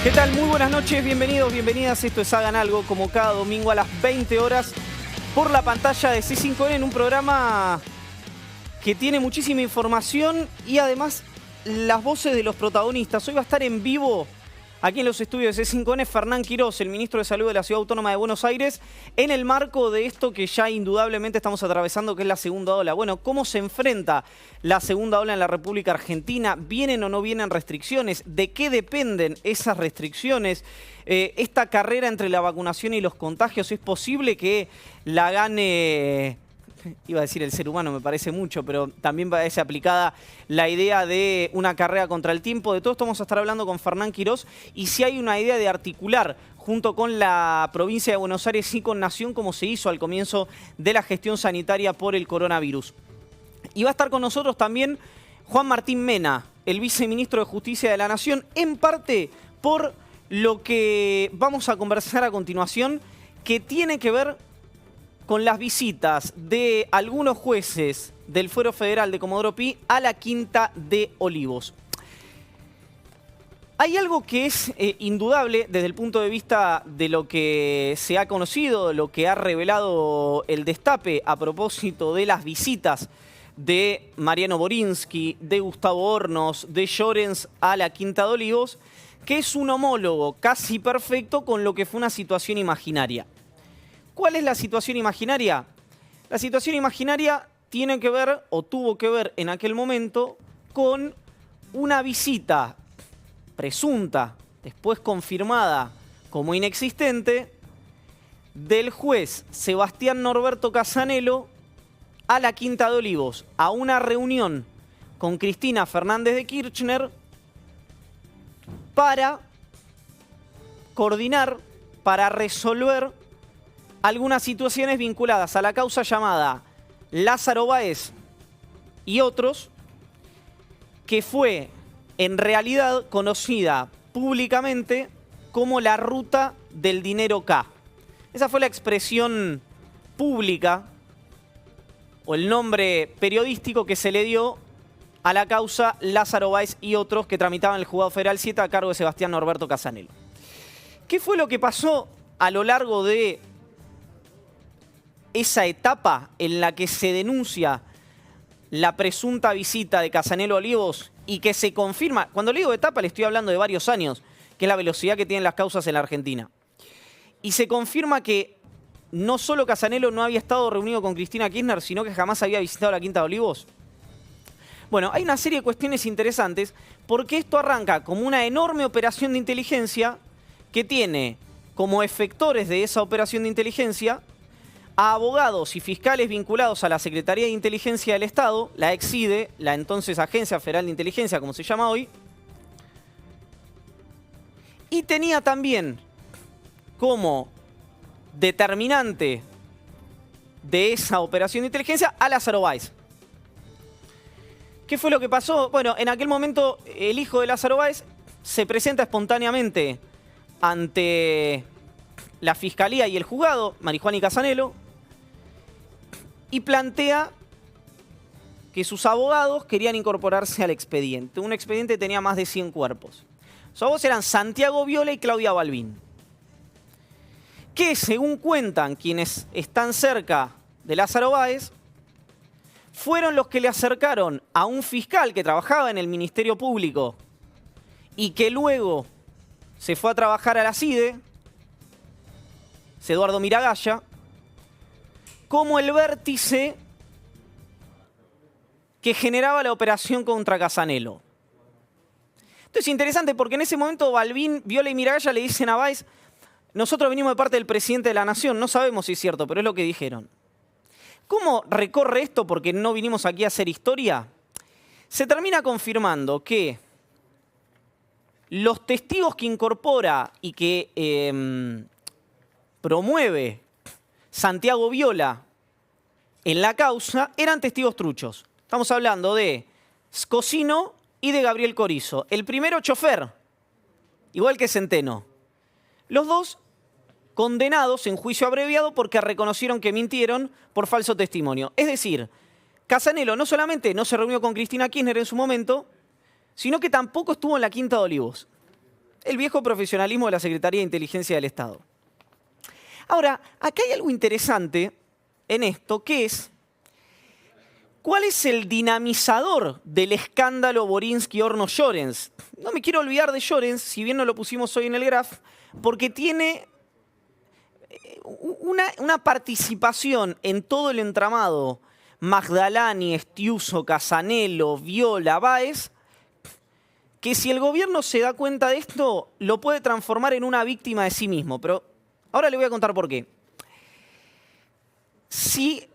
¿Qué tal? Muy buenas noches, bienvenidos, bienvenidas. Esto es Hagan Algo, como cada domingo a las 20 horas por la pantalla de C5N en un programa que tiene muchísima información y además las voces de los protagonistas. Hoy va a estar en vivo aquí en los estudios de C5N Fernán Quirós, el ministro de Salud de la Ciudad Autónoma de Buenos Aires, en el marco de esto que ya indudablemente estamos atravesando, que es la segunda ola. Bueno, ¿cómo se enfrenta la segunda ola en la República Argentina? ¿Vienen o no vienen restricciones? ¿De qué dependen esas restricciones? Esta carrera entre la vacunación y los contagios, ¿es posible que la gane? Iba a decir el ser humano, me parece mucho, pero también parece aplicada la idea de una carrera contra el tiempo. De todo esto vamos a estar hablando con Fernán Quirós y si hay una idea de articular junto con la provincia de Buenos Aires y con Nación, como se hizo al comienzo de la gestión sanitaria por el coronavirus. Y va a estar con nosotros también Juan Martín Mena, el viceministro de Justicia de la Nación, en parte por lo que vamos a conversar a continuación, que tiene que ver con las visitas de algunos jueces del Fuero Federal de Comodoro Pi a la Quinta de Olivos. Hay algo que es indudable desde el punto de vista de lo que se ha conocido, de lo que ha revelado el Destape a propósito de las visitas de Mariano Borinsky, de Gustavo Hornos, de Llorens a la Quinta de Olivos, que es un homólogo casi perfecto con lo que fue una situación imaginaria. ¿Cuál es la situación imaginaria? La situación imaginaria tiene que ver, o tuvo que ver en aquel momento, con una visita presunta, después confirmada como inexistente, del juez Sebastián Norberto Casanelo a la Quinta de Olivos, a una reunión con Cristina Fernández de Kirchner para coordinar, para resolver algunas situaciones vinculadas a la causa llamada Lázaro Báez y otros, que fue en realidad conocida públicamente como la ruta del dinero K. Esa fue la expresión pública o el nombre periodístico que se le dio a la causa Lázaro Báez y otros que tramitaban el Juzgado Federal 7 a cargo de Sebastián Norberto Casanelo. ¿Qué fue lo que pasó a lo largo de esa etapa en la que se denuncia la presunta visita de Casanelo a Olivos y que se confirma? Cuando le digo etapa le estoy hablando de varios años, que es la velocidad que tienen las causas en la Argentina. Y se confirma que no solo Casanelo no había estado reunido con Cristina Kirchner, sino que jamás había visitado la Quinta de Olivos. Bueno, hay una serie de cuestiones interesantes porque esto arranca como una enorme operación de inteligencia que tiene como efectores de esa operación de inteligencia a abogados y fiscales vinculados a la Secretaría de Inteligencia del Estado, la EXIDE, la entonces Agencia Federal de Inteligencia, como se llama hoy, y tenía también como determinante de esa operación de inteligencia a Lázaro Báez. ¿Qué fue lo que pasó? Bueno, en aquel momento el hijo de Lázaro Báez se presenta espontáneamente ante la Fiscalía y el Juzgado, Marijuán Casanelo, y plantea que sus abogados querían incorporarse al expediente. Un expediente que tenía más de 100 cuerpos. Sus abogados eran Santiago Viola y Claudia Balbín, que según cuentan quienes están cerca de Lázaro Báez, fueron los que le acercaron a un fiscal que trabajaba en el Ministerio Público y que luego se fue a trabajar a la CIDE, Eduardo Miragaya, como el vértice que generaba la operación contra Casanelo. Esto es interesante porque en ese momento Balbín, Viola y Miragaya le dicen a Báez: nosotros venimos de parte del presidente de la Nación, no sabemos si es cierto, pero es lo que dijeron. ¿Cómo recorre esto? Porque no vinimos aquí a hacer historia. Se termina confirmando que los testigos que incorpora y que promueve Santiago Viola en la causa eran testigos truchos. Estamos hablando de Scosino y de Gabriel Corizo. El primero, chofer, igual que Centeno. Los dos condenados en juicio abreviado porque reconocieron que mintieron por falso testimonio. Es decir, Casanelo no solamente no se reunió con Cristina Kirchner en su momento, sino que tampoco estuvo en la Quinta de Olivos. el viejo profesionalismo de la Secretaría de Inteligencia del Estado. Ahora, acá hay algo interesante en esto, que es, ¿cuál es el dinamizador del escándalo Borinsky-Hornos-Llorens? No me quiero olvidar de Llorens, si bien no lo pusimos hoy en el graph, porque tiene una participación en todo el entramado Magdalani, Estiuso, Casanelo, Viola, Báez, que si el gobierno se da cuenta de esto, lo puede transformar en una víctima de sí mismo. Pero ahora le voy a contar por qué. Si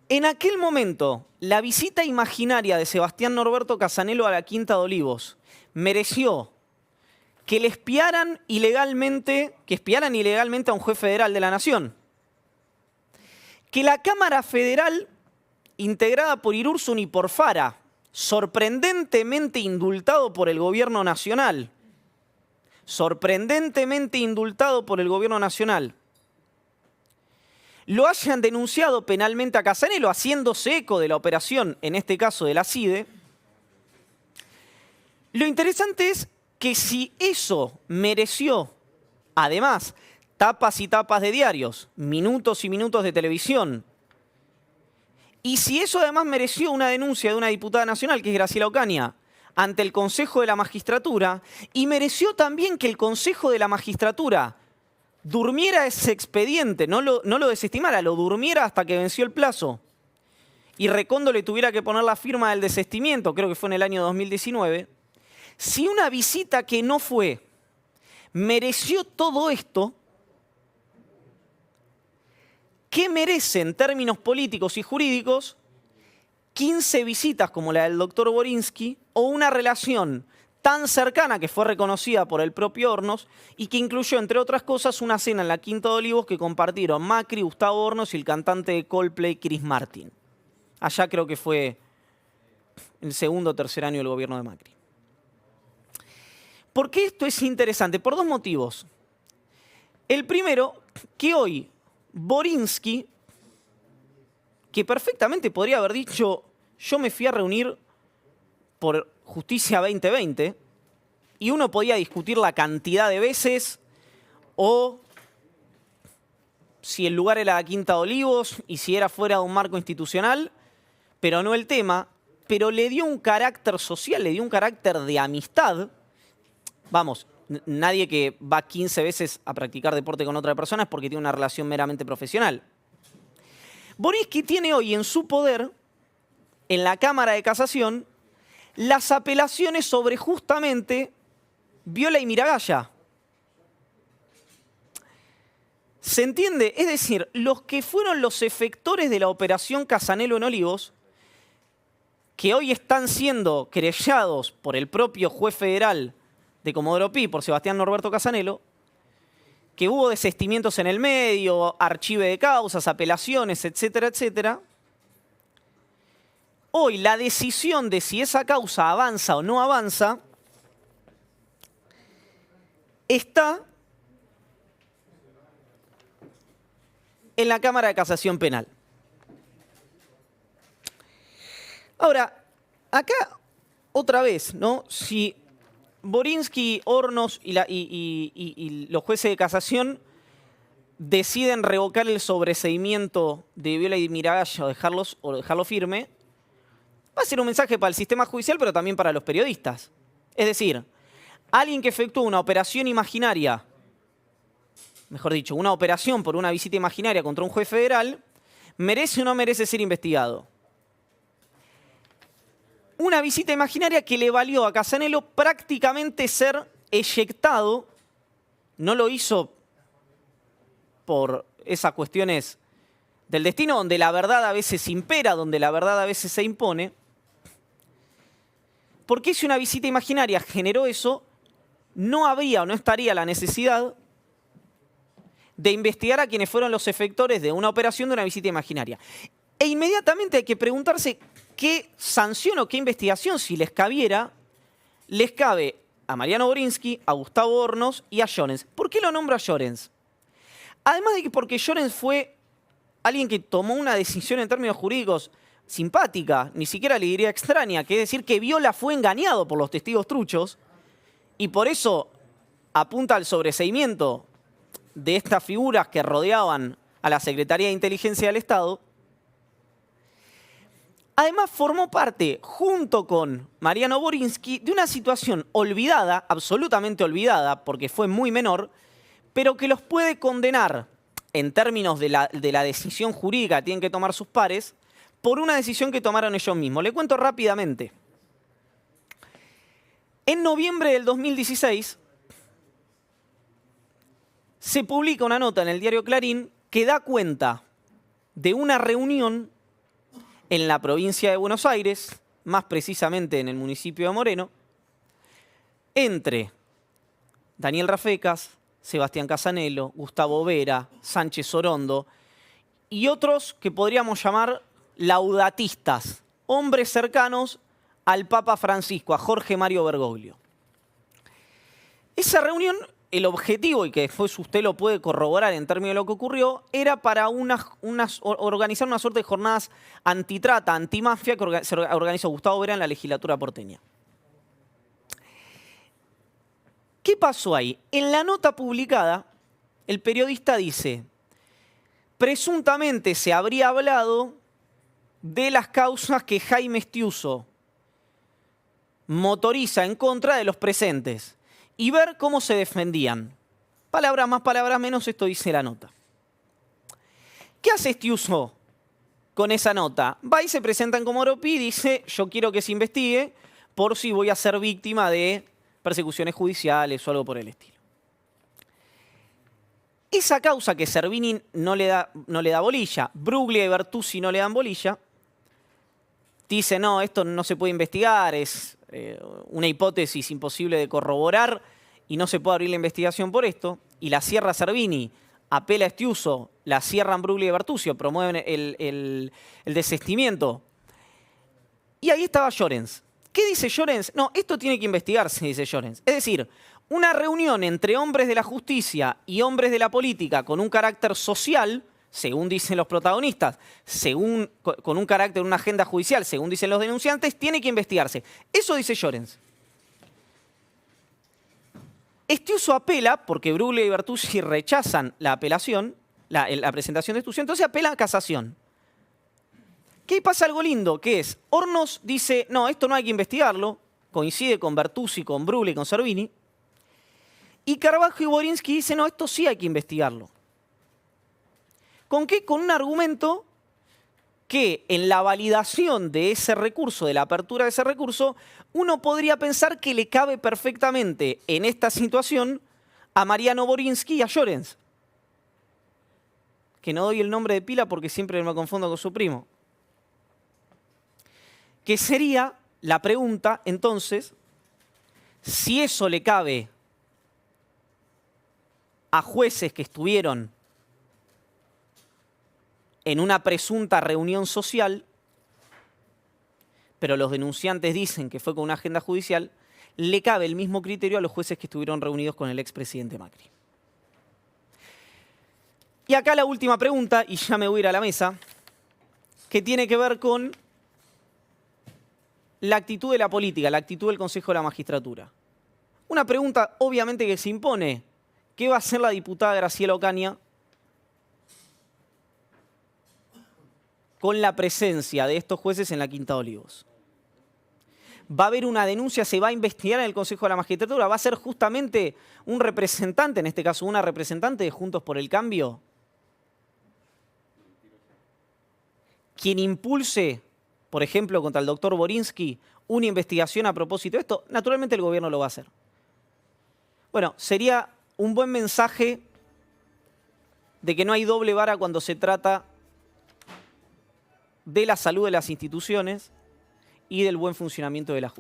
en aquel momento la visita imaginaria de Sebastián Norberto Casanelo a la Quinta de Olivos mereció que le espiaran ilegalmente, a un juez federal de la Nación, que la Cámara Federal, integrada por Irurzun y por Fara, sorprendentemente indultado por el gobierno nacional, lo hayan denunciado penalmente a Casanelo, haciéndose eco de la operación, en este caso de la CIDE. Lo interesante es que si eso mereció, además, tapas y tapas de diarios, minutos y minutos de televisión, y si eso además mereció una denuncia de una diputada nacional, que es Graciela Ocaña, ante el Consejo de la Magistratura, y mereció también que el Consejo de la Magistratura durmiera ese expediente, no lo desestimara, lo durmiera hasta que venció el plazo, y Recondo le tuviera que poner la firma del desestimiento, creo que fue en el año 2019, si una visita que no fue mereció todo esto, ¿qué merece en términos políticos y jurídicos 15 visitas como la del doctor Borinsky o una relación tan cercana que fue reconocida por el propio Hornos y que incluyó, entre otras cosas, una cena en la Quinta de Olivos que compartieron Macri, Gustavo Hornos y el cantante de Coldplay, Chris Martin? Allá creo que fue el segundo o tercer año del gobierno de Macri. ¿Por qué esto es interesante? Por dos motivos. El primero, que hoy Borinsky, que perfectamente podría haber dicho, yo me fui a reunir por Justicia 2020, y uno podía discutir la cantidad de veces, o si el lugar era la Quinta de Olivos, y si era fuera de un marco institucional, pero no el tema, pero le dio un carácter social, le dio un carácter de amistad. Vamos, nadie que va 15 veces a practicar deporte con otra persona es porque tiene una relación meramente profesional. Borinsky tiene hoy en su poder, en la Cámara de Casación, las apelaciones sobre justamente Viola y Miragaya. ¿Se entiende? Es decir, los que fueron los efectores de la operación Casanelo en Olivos, que hoy están siendo querellados por el propio juez federal de Comodoro Pi, por Sebastián Norberto Casanelo, que hubo desestimientos en el medio, archive de causas, apelaciones, etcétera, etcétera. Hoy la decisión de si esa causa avanza o no avanza está en la Cámara de Casación Penal. Ahora, acá otra vez, ¿no? Si Borinsky, Hornos y los jueces de casación deciden revocar el sobreseimiento de Viola y Miragaya o dejarlo firme, va a ser un mensaje para el sistema judicial, pero también para los periodistas. Es decir, alguien que efectúa una operación imaginaria, mejor dicho, una operación por una visita imaginaria contra un juez federal, ¿merece o no merece ser investigado? Una visita imaginaria que le valió a Casanelo prácticamente ser eyectado. No lo hizo por esas cuestiones del destino, donde la verdad a veces impera, donde la verdad a veces se impone. Porque si una visita imaginaria generó eso, no habría o no estaría la necesidad de investigar a quienes fueron los efectores de una operación de una visita imaginaria. E inmediatamente hay que preguntarse qué sanción o qué investigación, si les cabiera, les cabe a Mariano Borinsky, a Gustavo Hornos y a Llorens. ¿Por qué lo nombro a Llorens? Además de que porque Llorens fue alguien que tomó una decisión en términos jurídicos simpática, ni siquiera le diría extraña, que es decir que Viola fue engañado por los testigos truchos y por eso apunta al sobreseimiento de estas figuras que rodeaban a la Secretaría de Inteligencia del Estado. Además, formó parte, junto con Mariano Borinsky, de una situación olvidada, absolutamente olvidada, porque fue muy menor, pero que los puede condenar, en términos de la decisión jurídica que tienen que tomar sus pares, por una decisión que tomaron ellos mismos. Le cuento rápidamente. En noviembre del 2016 se publica una nota en el diario Clarín que da cuenta de una reunión en la provincia de Buenos Aires, más precisamente en el municipio de Moreno, entre Daniel Rafecas, Sebastián Casanello, Gustavo Vera, Sánchez Orondo y otros que podríamos llamar laudatistas, hombres cercanos al Papa Francisco, a Jorge Mario Bergoglio. Esa reunión, el objetivo, y que después usted lo puede corroborar en términos de lo que ocurrió, era para organizar una suerte de jornadas antitrata, antimafia, que se organizó Gustavo Vera en la legislatura porteña. ¿Qué pasó ahí? En la nota publicada, el periodista dice, presuntamente se habría hablado de las causas que Jaime Estiuso motoriza en contra de los presentes y ver cómo se defendían. Palabras más, palabras menos, esto dice la nota. ¿Qué hace Estiuso con esa nota? Va y se presenta en Comodoro Pi y dice, yo quiero que se investigue por si voy a ser víctima de persecuciones judiciales o algo por el estilo. Esa causa que Servini no le da bolilla, Bruglia y Bertuzzi no le dan bolilla, dice, no, esto no se puede investigar, es una hipótesis imposible de corroborar y no se puede abrir la investigación por esto, y la cierra Servini, apela a Estiuso, la cierran Bruglia y Bertuzzi, promueven el desistimiento. Y ahí estaba Llorens. ¿Qué dice Llorens? No, esto tiene que investigarse, dice Llorens. Es decir, una reunión entre hombres de la justicia y hombres de la política con un carácter social, según dicen los protagonistas, con un carácter, una agenda judicial, según dicen los denunciantes, tiene que investigarse. Eso dice Llorens. Estiuso apela, porque Bruglia y Bertuzzi rechazan la apelación, la presentación de Estiuso, entonces apela a casación. ¿Qué pasa algo lindo? Que es, Hornos dice, no, esto no hay que investigarlo, coincide con Bertuzzi, con Bruglia y con Servini, y Carbajo y Borinsky dicen, no, esto sí hay que investigarlo. ¿Con qué? Con un argumento que en la validación de ese recurso, de la apertura de ese recurso, uno podría pensar que le cabe perfectamente en esta situación a Mariano Borinsky y a Llorens. Que no doy el nombre de pila porque siempre me confundo con su primo. Que sería la pregunta, entonces, si eso le cabe a jueces que estuvieron en una presunta reunión social, pero los denunciantes dicen que fue con una agenda judicial, le cabe el mismo criterio a los jueces que estuvieron reunidos con el expresidente Macri. Y acá la última pregunta, y ya me voy a ir a la mesa, que tiene que ver con la actitud de la política, la actitud del Consejo de la Magistratura. Una pregunta obviamente que se impone. ¿Qué va a hacer la diputada Graciela Ocaña con la presencia de estos jueces en la Quinta de Olivos? ¿Va a haber una denuncia? ¿Se va a investigar en el Consejo de la Magistratura? ¿Va a ser justamente un representante, en este caso una representante de Juntos por el Cambio, quien impulse, por ejemplo, contra el doctor Borinsky, una investigación a propósito de esto? Naturalmente el gobierno lo va a hacer. Bueno, sería un buen mensaje de que no hay doble vara cuando se trata de la salud de las instituciones y del buen funcionamiento de la justicia.